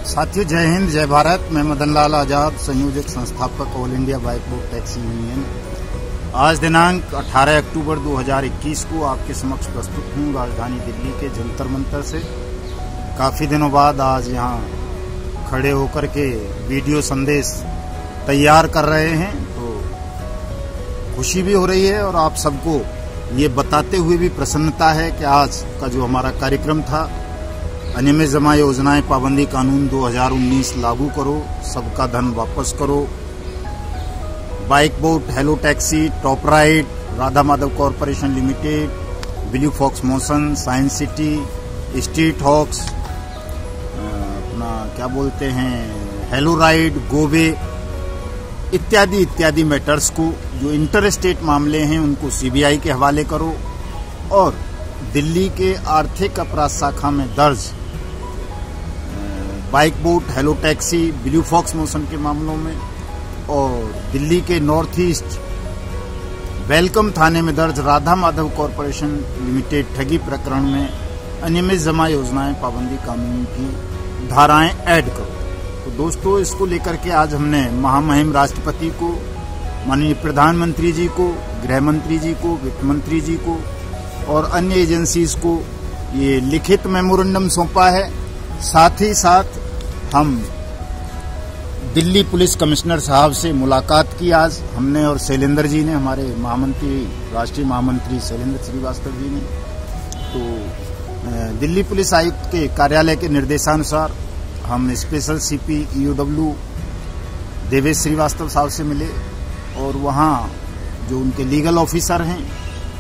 साथियों, जय हिंद, जय भारत। मैं मदन लाल आजाद, संयोजक संस्थापक all India bike board taxi union. आज दिनांक 18 अक्टूबर 2021 को आपके समक्ष प्रस्तुत हूँ राजधानी दिल्ली के जंतर मंतर से। काफ़ी दिनों बाद आज यहाँ खड़े होकर के वीडियो संदेश तैयार कर रहे हैं, तो खुशी भी हो रही है और आप सबको ये बताते हुए भी प्रसन्नता है कि आज का जो हमारा कार्यक्रम था, अनियमित जमा योजनाएं पाबंदी कानून 2019 लागू करो, सबका धन वापस करो, bike boat, hello taxi, top ride, Radha Madhav corporation limited, blue fox motion, science city, street hawks, अपना क्या बोलते हैं, हेलो राइड, गोवे इत्यादि इत्यादि मैटर्स को, जो इंटर स्टेट मामले हैं उनको सीबीआई के हवाले करो और दिल्ली के आर्थिक अपराध शाखा में दर्ज bike boat, hello taxi, blue fox motion के मामलों में और दिल्ली के नॉर्थ ईस्ट वेलकम थाने में दर्ज राधा माधव कॉरपोरेशन लिमिटेड ठगी प्रकरण में अनियमित जमा योजनाएं पाबंदी कानून की धाराएं ऐड करो। तो दोस्तों, इसको लेकर के आज हमने महामहिम राष्ट्रपति को, माननीय प्रधानमंत्री जी को, गृह मंत्री जी को, वित्त मंत्री जी को और अन्य एजेंसीज को ये लिखित मेमोरेंडम सौंपा है। साथ ही साथ हम दिल्ली पुलिस कमिश्नर साहब से मुलाकात की आज हमने और शैलेंद्र जी ने, हमारे महामंत्री, राष्ट्रीय महामंत्री शैलेंद्र श्रीवास्तव जी ने। तो दिल्ली पुलिस आयुक्त के कार्यालय के निर्देशानुसार हम special CP EOW Devesh Srivastava साहब से मिले और वहाँ जो उनके लीगल ऑफिसर हैं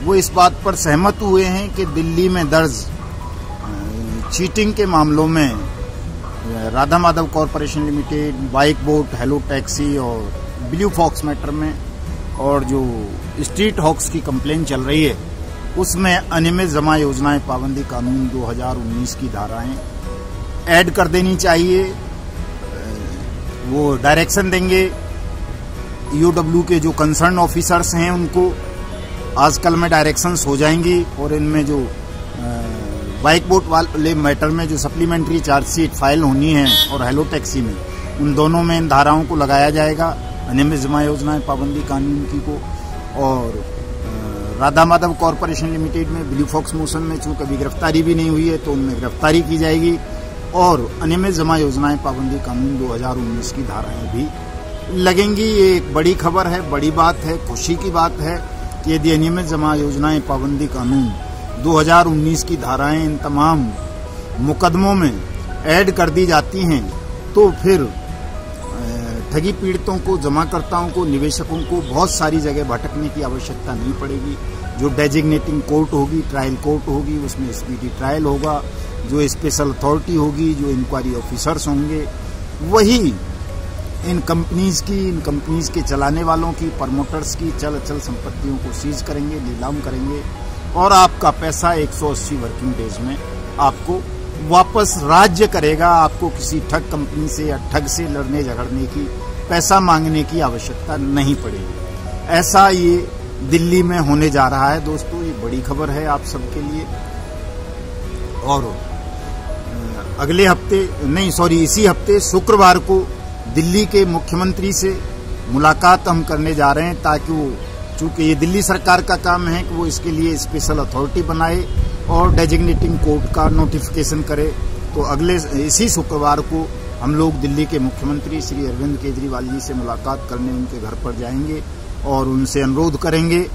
वो इस बात पर सहमत हुए हैं कि दिल्ली में दर्ज चीटिंग के मामलों में Radha Madhav corporation limited, bike boat, hello taxi और ब्लू फॉक्स मैटर में और जो स्ट्रीट हॉक्स की कंप्लेन चल रही है उसमें अनियमित जमा योजनाएं पाबंदी कानून 2019 की धाराएं ऐड कर देनी चाहिए। वो डायरेक्शन देंगे ईओडब्ल्यू के जो कंसर्न ऑफिसर्स हैं उनको। आजकल में डायरेक्शंस हो जाएंगी और इनमें जो बाइक बोट वाले मैटर में जो सप्लीमेंट्री चार्जशीट फाइल होनी है और हेलो टैक्सी में, उन दोनों में इन धाराओं को लगाया जाएगा, अनियमित जमा योजनाएं पाबंदी कानून की को। और राधा माधव कॉरपोरेशन लिमिटेड में ब्लू फॉक्स मोशन में चूंकि अभी गिरफ्तारी भी नहीं हुई है तो उनमें गिरफ्तारी की जाएगी और अनियमित जमा योजनाएं पाबंदी कानून 2019 की धाराएं भी लगेंगी। ये एक बड़ी खबर है, बड़ी बात है, खुशी की बात है कि यदि अनियमित जमा योजनाएं पाबंदी कानून 2019 की धाराएं इन तमाम मुकदमों में ऐड कर दी जाती हैं तो फिर ठगी पीड़ितों को, जमाकर्ताओं को, निवेशकों को बहुत सारी जगह भटकने की आवश्यकता नहीं पड़ेगी। जो डेजिग्नेटिंग कोर्ट होगी, ट्रायल कोर्ट होगी, उसमें स्पीडी ट्रायल होगा। जो स्पेशल अथॉरिटी होगी, जो इंक्वायरी ऑफिसर्स होंगे, वही इन कंपनीज के चलाने वालों की, प्रमोटर्स की चल संपत्तियों को सीज करेंगे, नीलाम करेंगे और आपका पैसा 180 वर्किंग डेज में आपको वापस राज्य करेगा। आपको किसी ठग कंपनी से या ठग से लड़ने झगड़ने की, पैसा मांगने की आवश्यकता नहीं पड़ेगी। ऐसा ये दिल्ली में होने जा रहा है। दोस्तों, ये बड़ी खबर है आप सबके लिए। और इसी हफ्ते शुक्रवार को दिल्ली के मुख्यमंत्री से मुलाकात हम करने जा रहे हैं ताकि वो, चूंकि ये दिल्ली सरकार का काम है कि वो इसके लिए स्पेशल अथॉरिटी बनाए और डेजिग्नेटिंग कोर्ट का नोटिफिकेशन करे। तो इसी शुक्रवार को हम लोग दिल्ली के मुख्यमंत्री श्री अरविंद केजरीवाल जी से मुलाकात करने उनके घर पर जाएंगे और उनसे अनुरोध करेंगे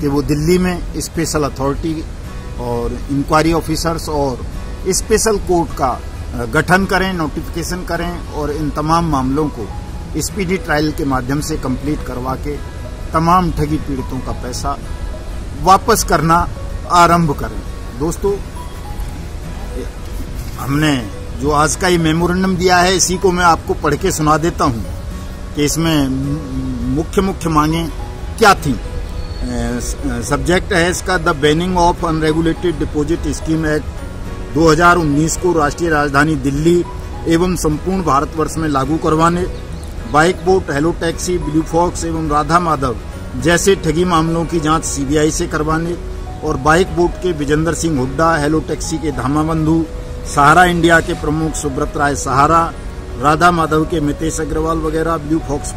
कि वो दिल्ली में स्पेशल अथॉरिटी और इंक्वायरी ऑफिसर्स और स्पेशल कोर्ट का गठन करें, नोटिफिकेशन करें और इन तमाम मामलों को स्पीडी ट्रायल के माध्यम से कंप्लीट करवा के तमाम ठगी पीड़ितों का पैसा वापस करना आरंभ करें। दोस्तों, हमने जो आज का ये मेमोरेंडम दिया है, इसी को मैं आपको पढ़ के सुना देता हूं कि इसमें मुख्य मांगे क्या थी। सब्जेक्ट है इसका, the banning of unregulated deposit scheme act 2019 को राष्ट्रीय राजधानी दिल्ली एवं संपूर्ण भारतवर्ष में लागू करवाने, bike boat, hello taxi, blue fox एवं राधा माधव जैसे ठगी मामलों की जांच सीबीआई से करवाने और बाइक बोट के विजेंद्र सिंह हुड्डा, हेलो टैक्सी के धामा बंधु, सहारा इंडिया के प्रमुख सुब्रत राय सहारा, राधा माधव के मितेश अग्रवाल वगैरह, ब्लू फॉक्स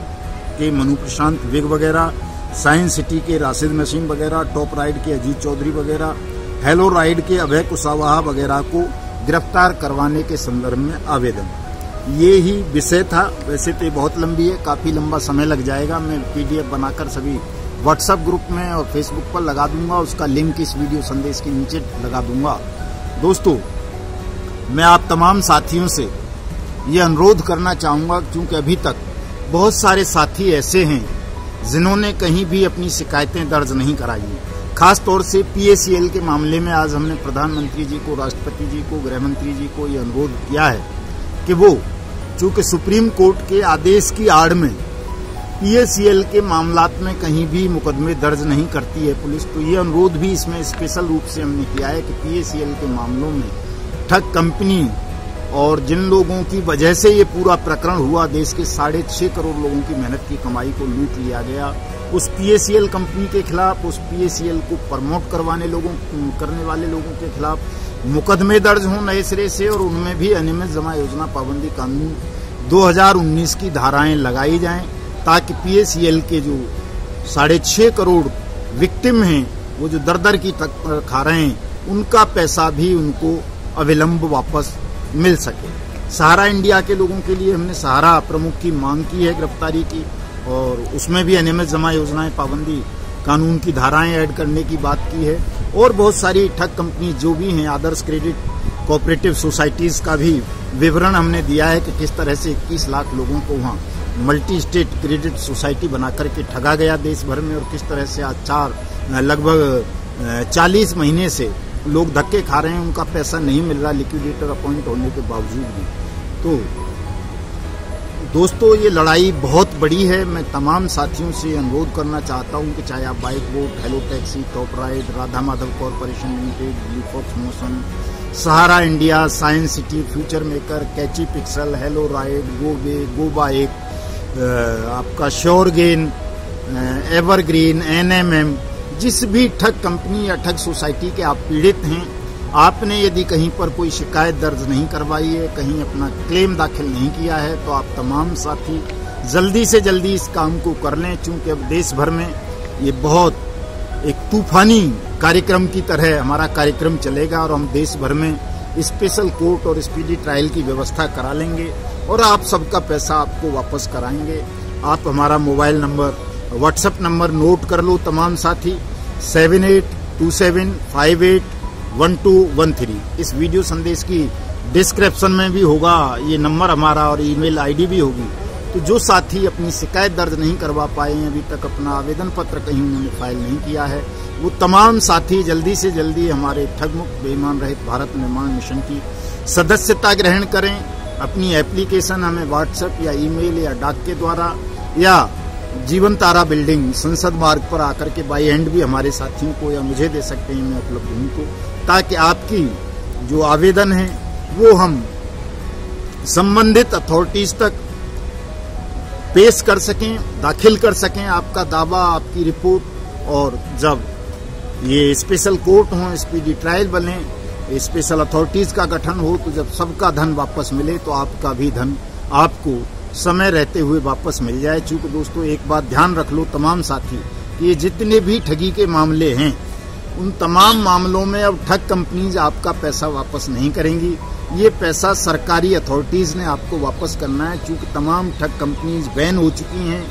के मनु प्रशांत विग वगैरह, साइंस सिटी के राशिद नसीम वगैरह, टॉप राइड के अजीत चौधरी वगैरह, हेलो राइड के अभय कुशवाहा वगैरह को गिरफ्तार करवाने के संदर्भ में आवेदन। ये ही विषय था। वैसे तो ये बहुत लंबी है, काफी लंबा समय लग जाएगा। मैं पीडीएफ बनाकर सभी व्हाट्सएप ग्रुप में और फेसबुक पर लगा दूंगा, उसका लिंक इस वीडियो संदेश के नीचे लगा दूंगा। दोस्तों, मैं आप तमाम साथियों से ये अनुरोध करना चाहूंगा, क्योंकि अभी तक बहुत सारे साथी ऐसे हैं जिन्होंने कहीं भी अपनी शिकायतें दर्ज नहीं कराई हैं। खास तौर से पीएसीएल के मामले में आज हमने प्रधानमंत्री जी को, राष्ट्रपति जी को, गृह मंत्री जी को ये अनुरोध किया है कि वो, चूंकि सुप्रीम कोर्ट के आदेश की आड़ में पीएसीएल के मामलात में कहीं भी मुकदमे दर्ज नहीं करती है पुलिस, तो ये अनुरोध भी इसमें स्पेशल रूप से हमने किया है कि पीएसीएल के मामलों में ठग कंपनी और जिन लोगों की वजह से ये पूरा प्रकरण हुआ, देश के 6.5 करोड़ लोगों की मेहनत की कमाई को लूट लिया गया, उस पीएसीएल कंपनी के खिलाफ, उस पीएसीएल को प्रमोट करने वाले लोगों के खिलाफ मुकदमे दर्ज हों नए सिरे से, और उनमें भी अनियमित जमा योजना पाबंदी कानून 2019 की धाराएं लगाई जाएं, ताकि पीएसीएल के जो 6.5 करोड़ विक्टिम हैं, वो जो दर की तक खा रहे हैं, उनका पैसा भी उनको अविलंब वापस मिल सके। सहारा इंडिया के लोगों के लिए हमने सहारा प्रमुख की मांग की है गिरफ्तारी की, और उसमें भी अनियमित जमा योजनाएं पाबंदी कानून की धाराएं ऐड करने की बात की है। और बहुत सारी ठग कंपनी जो भी हैं, आदर्श क्रेडिट कोऑपरेटिव सोसाइटीज का भी विवरण हमने दिया है कि किस तरह से 21 लाख लोगों को वहाँ मल्टी स्टेट क्रेडिट सोसाइटी बना करके ठगा गया देश भर में, और किस तरह से आज लगभग 40 महीने से लोग धक्के खा रहे हैं, उनका पैसा नहीं मिल रहा लिक्विडेटर अपॉइंट होने के बावजूद भी। तो दोस्तों, ये लड़ाई बहुत बड़ी है। मैं तमाम साथियों से अनुरोध करना चाहता हूं कि चाहे आप bike boat, hello taxi, top ride, Radha Madhav corporation limited, blue fox motion, Sahara India, science city, future maker, catchy pixel, hello ride, गोवे, गो बाइक, आपका श्योर गेन, एवरग्रीन, एनएमएम, जिस भी ठग कंपनी या ठग सोसाइटी के आप पीड़ित हैं, आपने यदि कहीं पर कोई शिकायत दर्ज नहीं करवाई है, कहीं अपना क्लेम दाखिल नहीं किया है, तो आप तमाम साथी जल्दी से जल्दी इस काम को कर लें, क्योंकि अब देश भर में ये बहुत एक तूफानी कार्यक्रम की तरह हमारा कार्यक्रम चलेगा, और हम देश भर में स्पेशल कोर्ट और स्पीडी ट्रायल की व्यवस्था करा लेंगे और आप सबका पैसा आपको वापस कराएंगे। आप हमारा mobile number, WhatsApp number note कर लो तमाम साथी, 7827581213। इस वीडियो संदेश की डिस्क्रिप्शन में भी होगा ये नंबर हमारा, और ईमेल आईडी भी होगी। तो जो साथी अपनी शिकायत दर्ज नहीं करवा पाए हैं, अभी तक अपना आवेदन पत्र कहीं उन्होंने फाइल नहीं किया है, वो तमाम साथी जल्दी से जल्दी हमारे ठगमुक्त बेईमान रहित भारत निर्माण मिशन की सदस्यता ग्रहण करें। अपनी एप्लीकेशन हमें व्हाट्सएप या ईमेल या डाक के द्वारा या जीवन तारा बिल्डिंग संसद मार्ग पर आकर के बाई हैंड भी हमारे साथियों को या मुझे दे सकते हैं, मैं उपलब्ध हूं, तो ताकि आपकी जो आवेदन है वो हम संबंधित अथॉरिटीज तक पेश कर सकें, दाखिल कर सकें आपका दावा, आपकी रिपोर्ट। और जब ये स्पेशल कोर्ट हो, स्पीडी ट्रायल बने, स्पेशल अथॉरिटीज का गठन हो, तो जब सबका धन वापस मिले तो आपका भी धन आपको समय रहते हुए वापस मिल जाए। चूंकि दोस्तों एक बात ध्यान रख लो तमाम साथी कि ये जितने भी ठगी के मामले हैं, उन तमाम मामलों में अब ठग कंपनीज आपका पैसा वापस नहीं करेंगी। ये पैसा सरकारी अथॉरिटीज ने आपको वापस करना है, चूंकि तमाम ठग कंपनीज बैन हो चुकी हैं।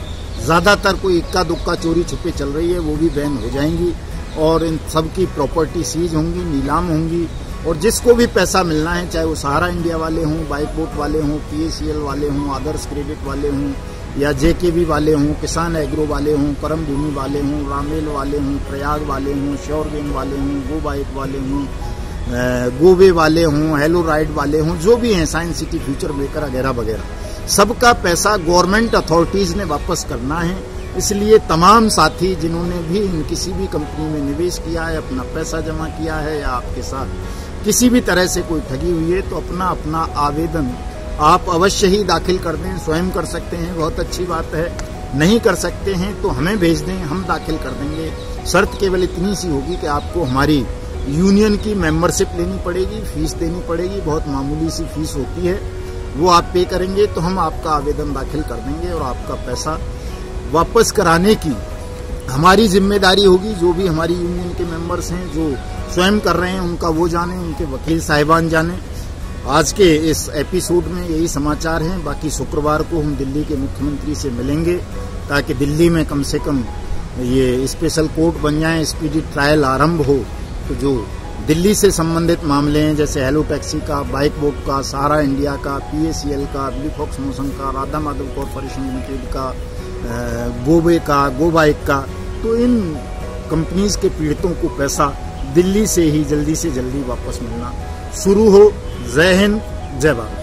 ज्यादातर कोई इक्का दुक्का चोरी छुपे चल रही है, वो भी बैन हो जाएंगी, और इन सब की प्रॉपर्टी सीज होंगी, नीलाम होंगी, और जिसको भी पैसा मिलना है, चाहे वो सहारा इंडिया वाले हों, बाइक बोट वाले हों, पीएसीएल वाले हों, आदर्श क्रेडिट वाले हों, या JKB वाले हों, किसान एग्रो वाले हों, करम भूमि वाले हों, रामेल वाले हों, प्रयाग वाले हों, श्योरगेन वाले हों, गो बाइक वाले हों, गोवे वाले हों, हेलो राइड वाले हों, जो भी हैं, साइंस सिटी, फ्यूचर ब्रेकर वगैरह वगैरह, सबका पैसा गवर्नमेंट अथॉरिटीज ने वापस करना है। इसलिए तमाम साथी जिन्होंने भी किसी भी कंपनी में निवेश किया है, अपना पैसा जमा किया है या आपके साथ किसी भी तरह से कोई ठगी हुई है, तो अपना अपना आवेदन आप अवश्य ही दाखिल कर दें। स्वयं कर सकते हैं, बहुत अच्छी बात है। नहीं कर सकते हैं तो हमें भेज दें, हम दाखिल कर देंगे। शर्त केवल इतनी सी होगी कि आपको हमारी यूनियन की मेंबरशिप लेनी पड़ेगी, फीस देनी पड़ेगी, बहुत मामूली सी फीस होती है, वो आप पे करेंगे तो हम आपका आवेदन दाखिल कर देंगे और आपका पैसा वापस कराने की हमारी जिम्मेदारी होगी। जो भी हमारी यूनियन के मेंबर्स हैं, जो स्वयं कर रहे हैं, उनका वो जाने, उनके वकील साहिबान जाने। आज के इस एपिसोड में यही समाचार हैं। बाकी शुक्रवार को हम दिल्ली के मुख्यमंत्री से मिलेंगे ताकि दिल्ली में कम से कम ये स्पेशल कोर्ट बन जाए, स्पीडी ट्रायल आरंभ हो। तो जो दिल्ली से संबंधित मामले हैं, जैसे हेलो टैक्सी का, बाइक बोट का, सहारा इंडिया का, PACL का, ब्लू फॉक्स मोशन का, राधा माधव कॉर्पोरेशन लिमिटेड का, गोवे का, गो बाइक का, तो इन कंपनीज के पीड़ितों को पैसा दिल्ली से ही जल्दी से जल्दी वापस मिलना शुरू हो। जय हिंद, जय भारत।